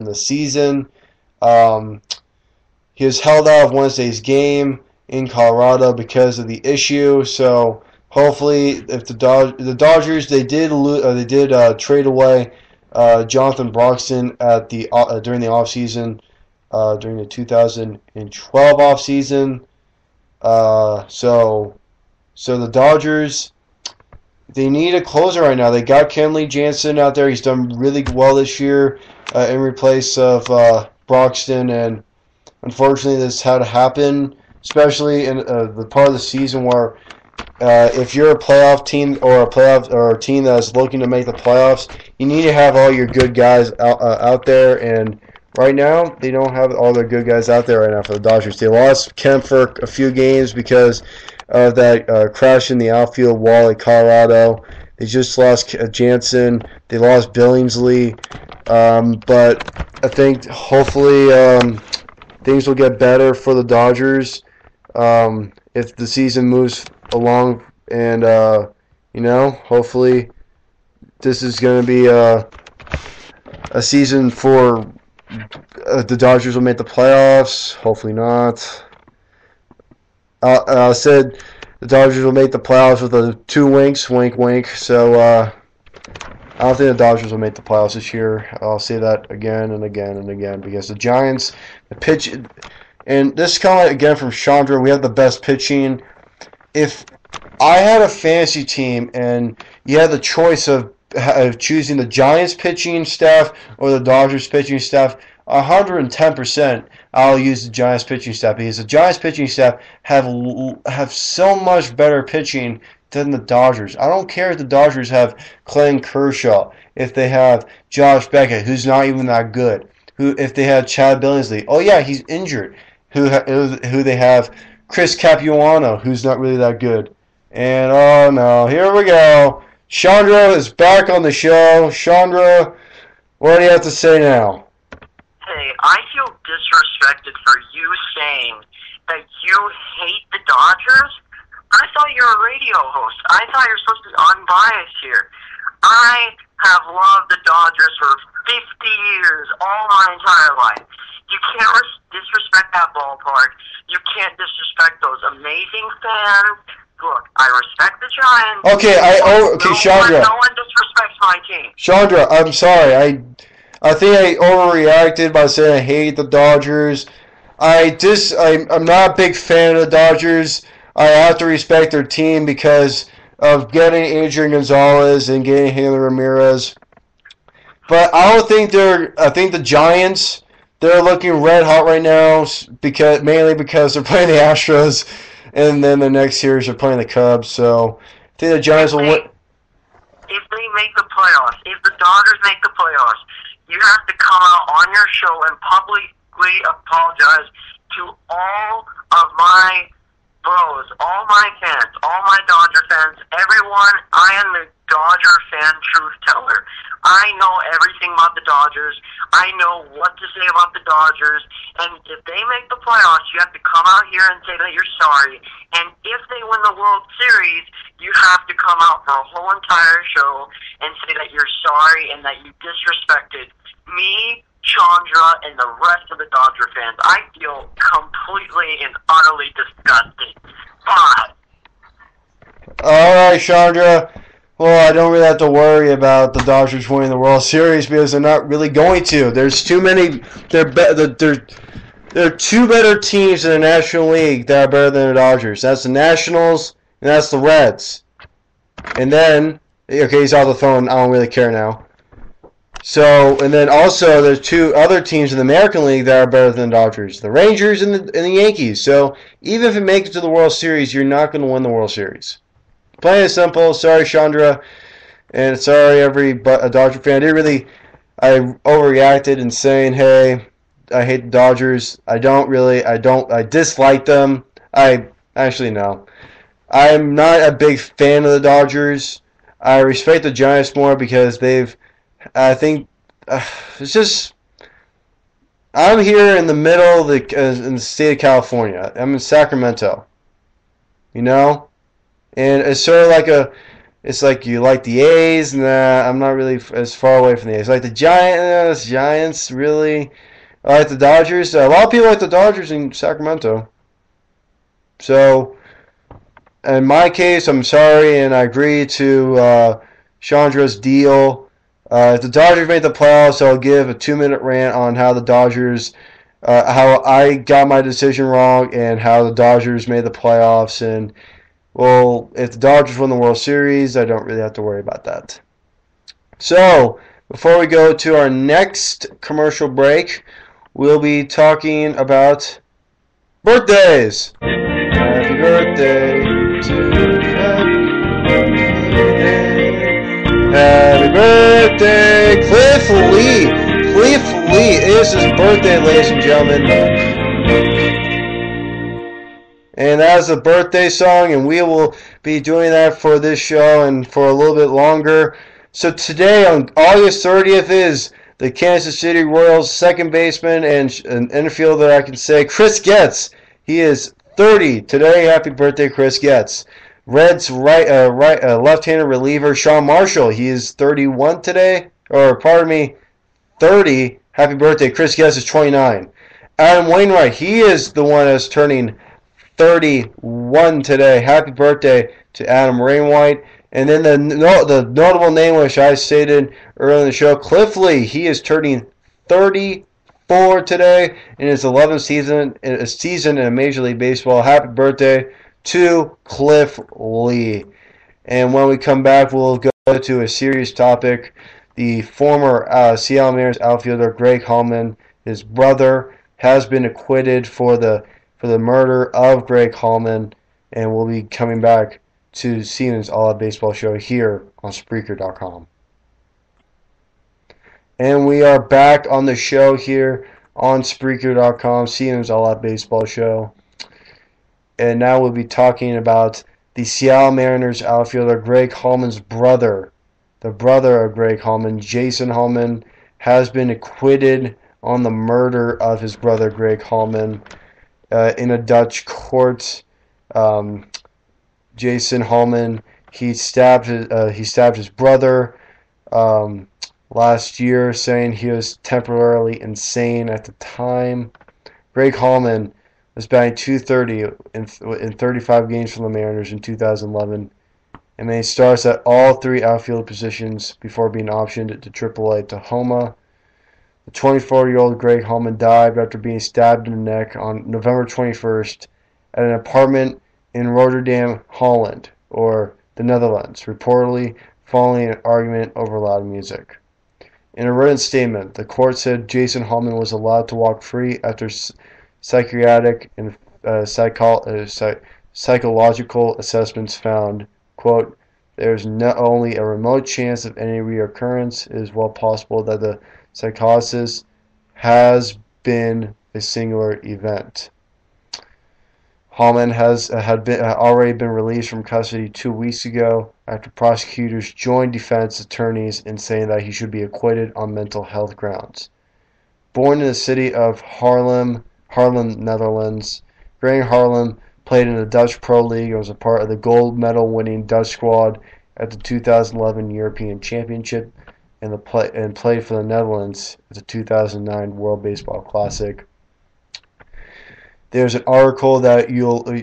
in the season. Um, he was held out of Wednesday's game in Colorado because of the issue. So hopefully, if the Dodgers they did trade away Jonathan Broxton at the during the offseason, during the 2012 offseason. So the Dodgers, they need a closer right now. They got Kenley Jansen out there. He's done really well this year in replace of Broxton, and unfortunately this had to happen, especially in the part of the season where if you're a playoff team or a team that's looking to make the playoffs, you need to have all your good guys out there, and right now they don't have all their good guys out there right now for the Dodgers. They lost Kemp for a few games because of that crash in the outfield wall at Colorado. They just lost Jansen. They lost Billingsley. But I think hopefully things will get better for the Dodgers if the season moves along. And, hopefully this is going to be a season for the Dodgers will make the playoffs. Hopefully not. I said the Dodgers will make the playoffs with the 2 winks, wink, wink. So I don't think the Dodgers will make the playoffs this year. I'll say that again and again and again because the Giants, the pitch, and this is kind of again from Chandra. We have the best pitching. If I had a fantasy team and you had the choice of choosing the Giants pitching staff or the Dodgers pitching staff, 110%. I'll use the Giants pitching staff because the Giants pitching staff have so much better pitching than the Dodgers. I don't care if the Dodgers have Clayton Kershaw, if they have Josh Beckett, who's not even that good, if they have Chad Billingsley. Oh yeah, he's injured. Who they have Chris Capuano, who's not really that good. And oh no, here we go. Chandra is back on the show. Chandra, what do you have to say now? Hey, I feel disrespected for you saying that you hate the Dodgers. I thought you were a radio host. I thought you were supposed to be unbiased here. I have loved the Dodgers for 50 years, all my entire life. You can't disrespect that ballpark. You can't disrespect those amazing fans. Look, I respect the Giants. Okay, Chandra. No one disrespects my team. Chandra, I'm sorry. I think I overreacted by saying I hate the Dodgers. I'm not a big fan of the Dodgers. I have to respect their team because of getting Adrian Gonzalez and getting Hanley Ramirez. But I think the Giants, they're looking red hot right now mainly because they're playing the Astros, and then the next series they're playing the Cubs. So I think the Giants will win. If they make the playoffs, if the Dodgers make the playoffs, you have to come out on your show and publicly apologize to all of my bros, all my fans, all my Dodger fans, everyone. I am the Dodger fan truth teller. I know everything about the Dodgers. I know what to say about the Dodgers. And if they make the playoffs, you have to come out here and say that you're sorry. And if they win the World Series, you have to come out for a whole entire show and say that you're sorry and that you disrespected me, Chandra, and the rest of the Dodger fans. I feel completely and utterly disgusted. Bye. All right, Chandra. Well, I don't really have to worry about the Dodgers winning the World Series because they're not really going to. There's too many. There are two better teams in the National League that are better than the Dodgers. That's the Nationals and that's the Reds. And then, okay, he's off the phone. I don't really care now. So, and then also there's two other teams in the American League that are better than the Dodgers, the Rangers and the Yankees. So, even if it makes it to the World Series, you're not going to win the World Series. Plain and simple. Sorry, Chandra, and sorry every Dodger fan. I overreacted in saying, hey, I hate the Dodgers. I dislike them. Actually, no. I'm not a big fan of the Dodgers. I respect the Giants more because I think it's just. I'm here in the middle of in the state of California. I'm in Sacramento. You know, and it's sort of like It's like you like the A's. Nah, I'm not really as far away from the A's. Like the Giants, really. I like the Dodgers. A lot of people like the Dodgers in Sacramento. So, in my case, I'm sorry, and I agree to Chandra's deal. If the Dodgers make the playoffs, I'll give a 2-minute rant on how the Dodgers, how I got my decision wrong, and how the Dodgers made the playoffs. And well, if the Dodgers win the World Series, I don't really have to worry about that. So, before we go to our next commercial break, we'll be talking about birthdays. Happy birthday to you. Happy birthday, Cliff Lee. Cliff Lee. It is his birthday, ladies and gentlemen. And that's a birthday song, and we will be doing that for this show and for a little bit longer. So today, on August 30th, is the Kansas City Royals second baseman and an infielder, I can say, Chris Getz. He is 30 today. Happy birthday, Chris Getz. Reds left-handed reliever Sean Marshall. He is 31 today, or pardon me, 30. Happy birthday, Chris Getz is 29. Adam Wainwright, he is the one that's turning 31 today. Happy birthday to Adam Wainwright. And then the notable name, which I stated earlier in the show, Cliff Lee. He is turning 34 today in his 11th season in Major League Baseball. Happy birthday to Cliff Lee. And when we come back, we'll go to a serious topic. The former Seattle Mariners outfielder Greg Hallman, his brother, has been acquitted for the murder of Greg Hallman, and we'll be coming back to Siemens All Out Baseball Show here on Spreaker.com. And we are back on the show here on Spreaker.com, Siemens All Out Baseball Show. And now we'll be talking about the Seattle Mariners outfielder Greg Hallman's brother. The brother of Greg Hallman, Jason Hallman, has been acquitted on the murder of his brother Greg Hallman in a Dutch court. Jason Hallman, he stabbed his brother last year, saying he was temporarily insane at the time. Greg Hallman was batting .230 in 35 games for the Mariners in 2011, and made starts at all three outfield positions before being optioned to AAA Tahoma. The 24-year-old Greg Hallman died after being stabbed in the neck on November 21st at an apartment in Rotterdam, Holland, or the Netherlands, reportedly following an argument over loud music. In a written statement, the court said Jason Hallman was allowed to walk free after psychiatric and psychological assessments found, quote, there is not only a remote chance of any reoccurrence, it is well possible that the psychosis has been a singular event. Hallman had already been released from custody 2 weeks ago after prosecutors joined defense attorneys in saying that he should be acquitted on mental health grounds. Born in the city of Haarlem, Netherlands, Greg Hallman played in the Dutch Pro League and was a part of the gold medal winning Dutch squad at the 2011 European Championship and played for the Netherlands at the 2009 World Baseball Classic. There's an article that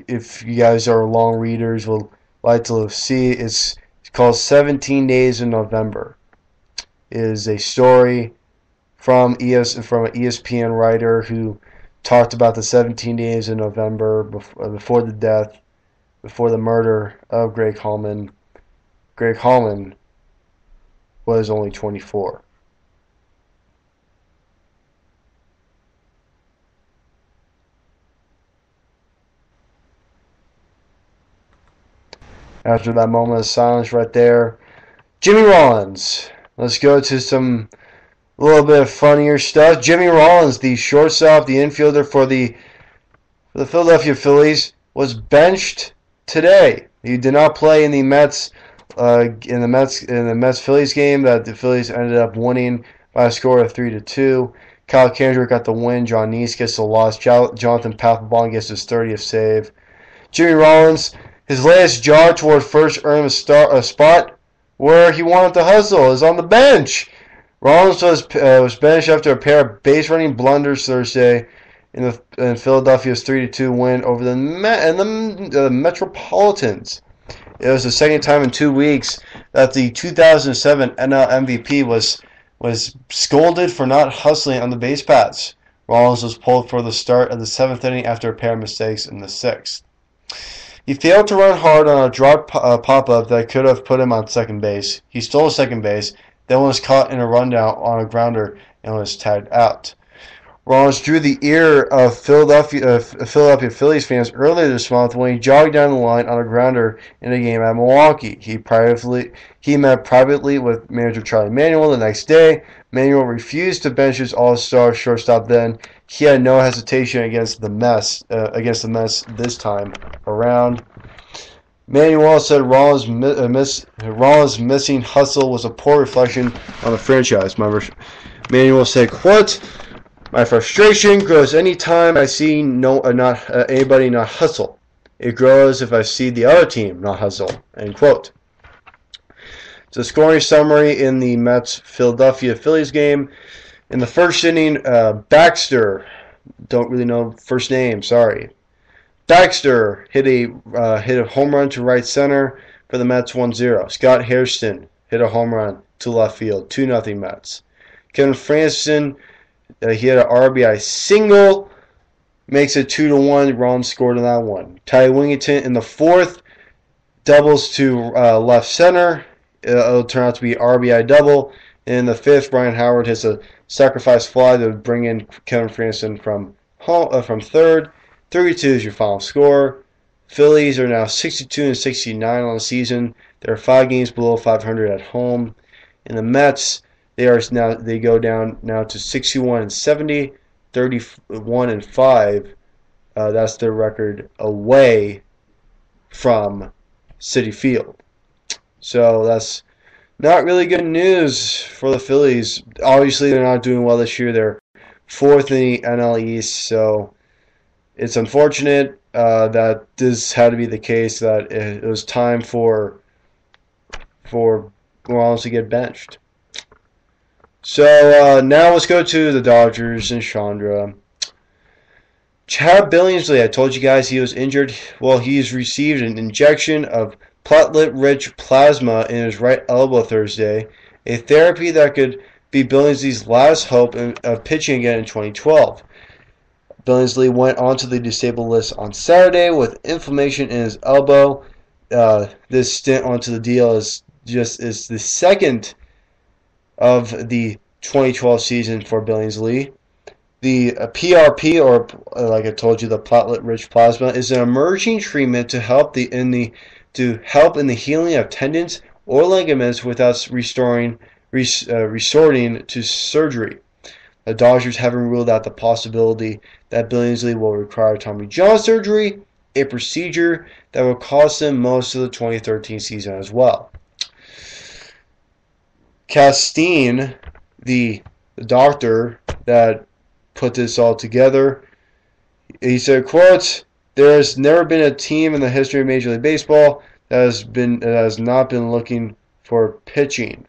if you guys are long readers, will like to see. It's called 17 Days in November. It is a story from an ESPN writer who talked about the 17 days in November before the murder of Greg Hallman. Greg Hallman was only 24. After that moment of silence right there, Jimmy Rollins. Let's go to a little bit of funnier stuff. Jimmy Rollins, the shortstop, the infielder for the Philadelphia Phillies, was benched today. He did not play in the Mets Phillies game that the Phillies ended up winning by a score of 3-2. Kyle Kendrick got the win. John Neese gets the loss. Jonathan Papelbon gets his 30th save. Jimmy Rollins His latest jog toward first earned a spot where he wanted to hustle is on the bench. Rollins was benched after a pair of base running blunders Thursday in Philadelphia's 3-2 win over the Metropolitans. It was the second time in 2 weeks that the 2007 NL MVP was scolded for not hustling on the base paths. Rollins was pulled for the start of the 7th inning after a pair of mistakes in the 6th. He failed to run hard on a drop pop-up that could have put him on second base. He stole second base, then was caught in a rundown on a grounder and was tagged out. Rollins drew the ear of Philadelphia Phillies fans earlier this month when he jogged down the line on a grounder in a game at Milwaukee. He met privately with manager Charlie Manuel the next day. Manuel refused to bench his all-star shortstop then. He had no hesitation against the mess this time around. Manuel said Rollins' missing hustle was a poor reflection on the franchise. Manuel said, quote, "My frustration grows any time I see anybody not hustle. It grows if I see the other team not hustle." End quote. It's a scoring summary in the Mets-Philadelphia Phillies game. In the first inning, Baxter, don't really know first name, sorry. Baxter hit a home run to right center for the Mets 1-0. Scott Hairston hit a home run to left field, 2-0 Mets. Kevin Francis, he had an RBI single, makes it 2-1. Rollins scored on that one. Ty Wingington in the 4th doubles to left center. It'll turn out to be RBI double. And in the 5th, Brian Howard hits a sacrifice fly to bring in Kevin Francis from third. 3-2 is your final score. Phillies are now 62-69 on the season. They're 5 games below 500 at home. In the Mets, they go down now to 61-70, 31-5. That's their record away from Citi Field. So that's not really good news for the Phillies. Obviously, they're not doing well this year. They're 4th in the NL East, so it's unfortunate that this had to be the case, that it was time for Rollins to get benched. So now let's go to the Dodgers and Chandra. Chad Billingsley, I told you guys he was injured. Well, he's received an injection of platelet-rich plasma in his right elbow Thursday, a therapy that could be Billingsley's last hope of pitching again in 2012. Billingsley went onto the disabled list on Saturday with inflammation in his elbow. This stint onto the DL is the second of the 2012 season for Billingsley. The PRP, or like I told you, the platelet-rich plasma, is an emerging treatment to help in the healing of tendons or ligaments without resorting to surgery. The Dodgers haven't ruled out the possibility that Billingsley will require Tommy John surgery, a procedure that will cost him most of the 2013 season as well. Castine, the doctor that put this all together, he said, quote, "There has never been a team in the history of Major League Baseball that has not been looking for pitching."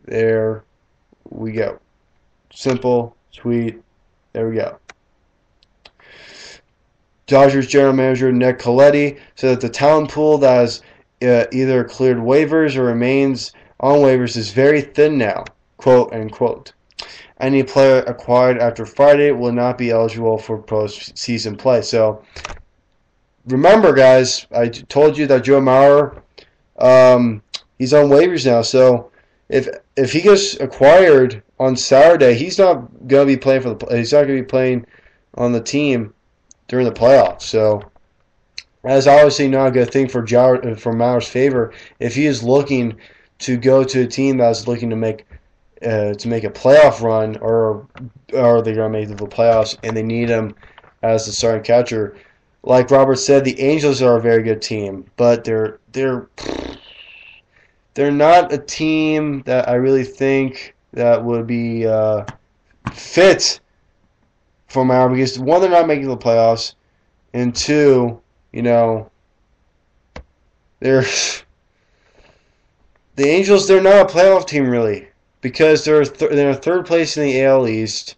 There we go. Simple, sweet. There we go. Dodgers general manager Nick Colletti said that the talent pool that has either cleared waivers or remains on waivers is very thin now, quote unquote. Any player acquired after Friday will not be eligible for postseason play. So remember, guys, I told you that Joe Mauer, he's on waivers now. So if he gets acquired on Saturday, he's not going to be playing he's not going to be playing on the team during the playoffs. So that's obviously not a good thing for Mauer's favor if he is looking to go to a team that's looking to make a playoff run, or they're going to make the playoffs and they need him as the starting catcher. Like Robert said, the Angels are a very good team, but they're not a team that I really think that would be fit for Mauer, because one, they're not making the playoffs, and two, They're the Angels. They're not a playoff team really because they're third place in the AL East.